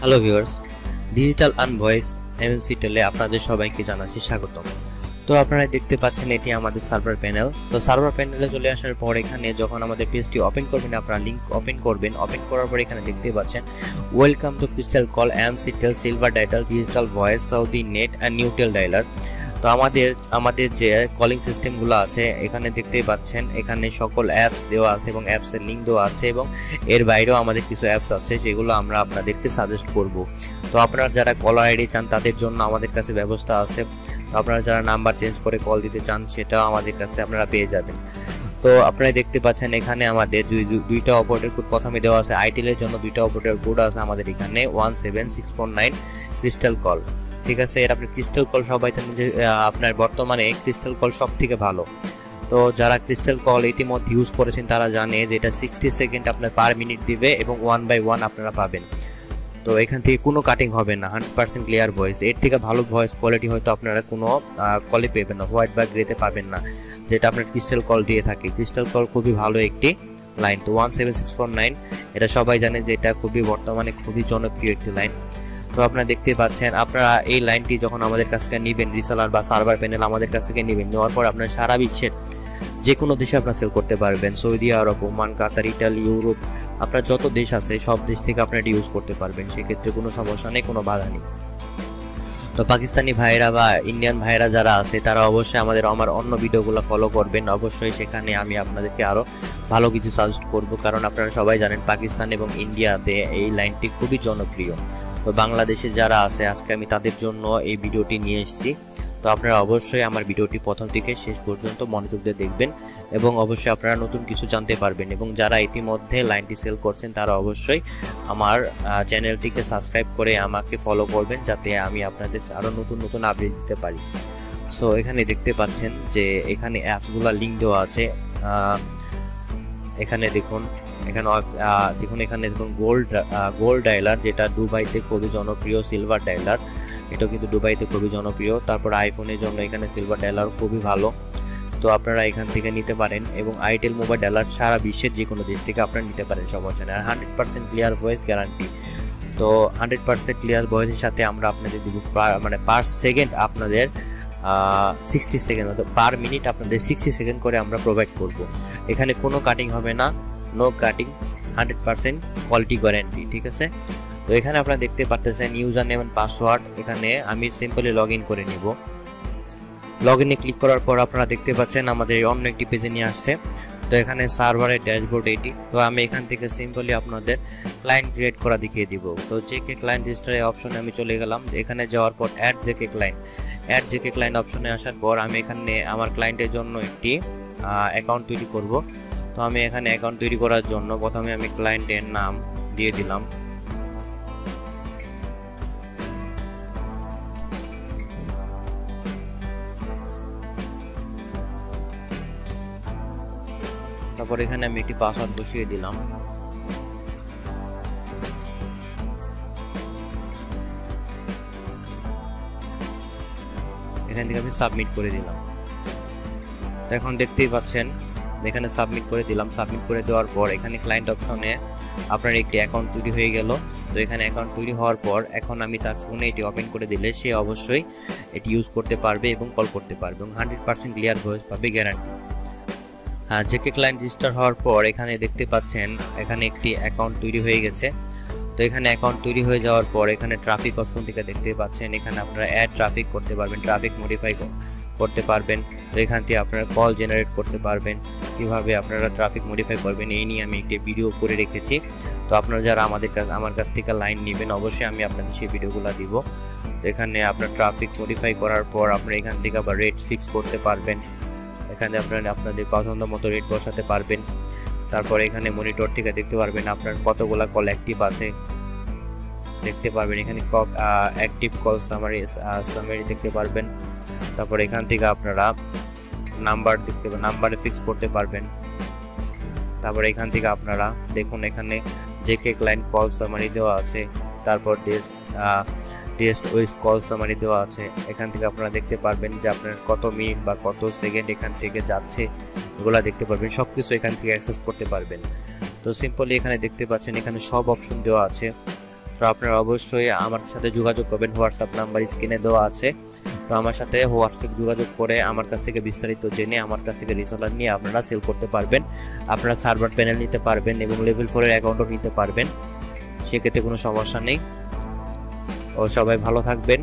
Hello viewers, digital and voice MNC টেলে আপনাদের সবাইকে জানাচ্ছি স্বাগতম। তো আপনারা দেখতে পাচ্ছেন এটি আমাদের সার্ভার প্যানেল। তো সার্ভার প্যানেলে চলে আসার পর এখানে যখন আমাদের পেজটি ওপেন করবেন, আপনারা লিংক ওপেন করবেন। ওপেন করার পর এখানে দেখতে পাচ্ছেন welcome to Crystal Call MNC Tel Silver Dial Digital Voice Saudi Net and Newtel dialer. তো আমাদের যে কলিং সিস্টেমগুলো আছে এখানে দেখতেই পাচ্ছেন, এখানে সকল অ্যাপস দেওয়া আছে এবং অ্যাপসের লিঙ্ক দেওয়া আছে এবং এর বাইরেও আমাদের কিছু অ্যাপস আছে, সেগুলো আমরা আপনাদেরকে সাজেস্ট করব। তো আপনারা যারা কলার আইডি চান তাদের জন্য আমাদের কাছে ব্যবস্থা আছে। তো আপনারা যারা নাম্বার চেঞ্জ করে কল দিতে চান সেটাও আমাদের কাছে আপনারা পেয়ে যাবেন। তো আপনারা দেখতে পাচ্ছেন এখানে আমাদের দুইটা অপারেটর কোড প্রথমে দেওয়া আছে। আইটেলের জন্য দুইটা অপারেটর কোড আছে আমাদের এখানে 17649 ক্রিস্টাল কল। ঠিক আছে, এর আপনি ক্রিস্টাল কল সবাই জানেন যে আপনার বর্তমানে ক্রিস্টাল কল সব থেকে ভালো। তো যারা ক্রিস্টাল কল ইতিমধ্যে ইউজ করেছেন তারা জানে যে এটা 60 সেকেন্ড আপনার পার মিনিট দিবে এবং 1 বাই 1 আপনারা পাবেন। তো এখান থেকে কোনো কাটিং হবে না, 100% ক্লিয়ার ভয়েস। এর থেকে ভালো ভয়েস কোয়ালিটি হয়তো আপনারা কোনো কলে পেবেন না, হোয়াইট বা গ্রেতে পাবেন না, যেটা আপনার ক্রিস্টাল কল দিয়ে থাকে। ক্রিস্টাল কল খুবই ভালো একটি লাইন। তো 17649 এটা সবাই জানে যে এটা বর্তমানে খুবই জনপ্রিয় একটি লাইন। তো আপনারা দেখতে পাচ্ছেন, আপনারা এই লাইনটি যখন আমাদের কাছ থেকে নেবেন, রিসেলার বা সার্ভার প্যানেল আমাদের কাছ থেকে নেবেন, নেওয়ার পর আপনার সারা বিশ্বের যে কোনো দেশে আপনারা সেল করতে পারবেন। সৌদি আরব, ওমান, কাতার, ইটালি, ইউরোপ, আপনার যত দেশ আছে সব দেশ থেকে আপনারা এটি ইউজ করতে পারবেন। সেক্ষেত্রে কোনো সমস্যা নেই, কোনো বাধা নেই। তো পাকিস্তানি ভাইরা বা ইন্ডিয়ান ভাইরা যারা আছে তারা অবশ্যই আমার অন্য ভিডিওগুলো ফলো করবেন। অবশ্যই সেখানে আমি আপনাদেরকে আরও ভালো কিছু সাজেস্ট করব, কারণ আপনারা সবাই জানেন পাকিস্তান এবং ইন্ডিয়াতে এই লাইনটি খুবই জনপ্রিয়। তো বাংলাদেশে যারা আছে আজকে আমি তাদের জন্য এই ভিডিওটি নিয়ে এসেছি। তো আপনারা অবশ্যই আমার ভিডিওটি প্রথম থেকে শেষ পর্যন্ত মনোযোগ দিয়ে দেখবেন এবং অবশ্যই আপনারা নতুন কিছু জানতে পারবেন। এবং যারা ইতিমধ্যে লাইনটি সেল করছেন তারা অবশ্যই আমার চ্যানেলটিকে সাবস্ক্রাইব করে আমাকে ফলো করবেন, যাতে আমি আপনাদের আরও নতুন নতুন আপডেট দিতে পারি। সো এখানে দেখতে পাচ্ছেন যে এখানে অ্যাপসগুলো লিঙ্ক দেওয়া আছে। এখানে দেখুন, এখানে দেখুন গোল্ড ডায়ালার, যেটা দুবাইতে খুবই জনপ্রিয়। সিলভার ডায়ালার, এটাও কিন্তু দুবাইতে খুবই জনপ্রিয়। তারপর আইফোনের জন্য এখানে সিলভার ডায়ালার খুবই ভালো। তো আপনারা এখান থেকে নিতে পারেন এবং আইটেল মোবাইল ডায়ালার সারা বিশ্বের যে কোনো দেশ থেকে আপনারা নিতে পারেন, সমস্যা নেই। আর 100% ক্লিয়ার ভয়েস গ্যারান্টি। তো 100% ক্লিয়ার ভয়েসের সাথে আমরা আপনাদের দিব পার সেকেন্ড আপনাদের 60 সেকেন্ড, পার মিনিট আপনাদের 60 সেকেন্ড করে আমরা প্রোভাইড করব। এখানে কোনো কাটিং হবে না, নো কাটিং, 100% কোয়ালিটি গ্যারান্টি। ঠিক আছে, তো এখানে আপনারা দেখতে পাচ্ছেন ইউজার নেম এন্ড পাসওয়ার্ড। এখানে আমি সিম্পলি লগ ইন করে নিব। লগ ইনে ক্লিক করার পর আপনারা দেখতে পাচ্ছেন আমাদের অন্য একটি পেজে নিয়ে আসছে। তো এখানে সার্ভারের ড্যাশবোর্ড এটি। তো আমি এখান থেকে সিম্পলি আপনাদের ক্লায়েন্ট ক্রিয়েট করা দেখিয়ে দিব। তো জেকে ক্লায়েন্ট রেজিস্টার অপশনে আমি চলে গেলাম। এখানে যাওয়ার পর অ্যাড জেকে ক্লায়েন্ট অপশনে আসার পর আমি এখানে আমার ক্লায়েন্টের জন্য একটি অ্যাকাউন্ট তৈরি করব। তো আমি এখানে অ্যাকাউন্ট তৈরি করার জন্য প্রথমে আমি ক্লায়েন্টের নাম দিয়ে দিলাম। তারপর এখানে আমি একটি পাসওয়ার্ড বসিয়ে দিলাম। এখান থেকে আমি সাবমিট করে দিলাম। তো এখন দেখতেই পাচ্ছেন এখানে সাবমিট করে দিলাম। সাবমিট করে দেওয়ার পর এখানে ক্লায়েন্ট অপশনে আপনার একটি অ্যাকাউন্ট তৈরি হয়ে গেল। তো এখানে অ্যাকাউন্ট তৈরি হওয়ার পর এখন আমি তার ফোনে এটি ওপেন করে দিলে সে অবশ্যই এটি ইউজ করতে পারবে এবং কল করতে পারবে এবং 100% ক্লিয়ার ভয়েস পাবে, গ্যারান্টি। জেকে ক্লায়েন্ট রেজিস্টার হওয়ার পর এখানে দেখতে পাচ্ছেন এখানে একটি অ্যাকাউন্ট তৈরি হয়ে গেছে। তো এখানে অ্যাকাউন্ট তৈরি হয়ে যাওয়ার পর এখানে ট্রাফিক অপশন থেকে দেখতে পাচ্ছেন এখানে আপনারা অ্যাড ট্রাফিক করতে পারবেন, ট্রাফিক মডিফাই করতে পারবেন। তো এখান থেকে আপনারা কল জেনারেট করতে পারবেন, কিভাবে আপনারা ট্রাফিক মডিফাই করবেন এই নিয়ে আমি একটি ভিডিও করে রেখেছি। তো আপনারা যারা আমার কাছ থেকে লাইন নেবেন অবশ্যই আমি আপনাদের সেই ভিডিওগুলো দিব। তো এখানে আপনার ট্রাফিক মডিফাই করার পর আপনারা এখান থেকে আবার রেট ফিক্স করতে পারবেন। এখানে আপনারা আপনাদের পছন্দ মতো রেট বসাতে পারবেন। তারপর এখানে মনিটর থেকে দেখতে পারবেন আপনার কতগুলা কল অ্যাক্টিভ আছে, দেখতে পারবেন। এখানে অ্যাক্টিভ কল সামারি দেখতে পারবেন। তারপর এখান থেকে আপনারা নাম্বারে ফিক্স করতে পারবেন। তারপর এখান থেকে আপনারা দেখুন এখানে জেকে ক্লায়েন্ট কল সামারি দেওয়া আছে, তারপর টেস্ট ওয়েস কল সামারি দেওয়া আছে। এখান থেকে আপনারা দেখতে পারবেন যে আপনার কত মিনিট বা কত সেকেন্ড এখান থেকে যাচ্ছে, এগুলো দেখতে পারবেন। সবকিছু এখান থেকে অ্যাক্সেস করতে পারবেন। তো সিম্পলি এখানে দেখতে পাচ্ছেন এখানে সব অপশন দেওয়া আছে। তো আপনারা অবশ্যই আমার সাথে যোগাযোগ করবেন, হোয়াটসঅ্যাপ নাম্বার স্ক্রিনে দেওয়া আছে। তো আমার সাথে হোয়াটসঅ্যাপ যোগাযোগ করে আমার কাছ থেকে বিস্তারিত জেনে আমার কাছ থেকে রিসেলার নিয়ে আপনারা সেল করতে পারবেন। আপনারা সার্ভার প্যানেল নিতে পারবেন এবং লেভেল 4 এর অ্যাকাউন্টও নিতে পারবেন, সেক্ষেত্রে কোনো সমস্যা নেই। ও সবাই ভালো থাকবেন।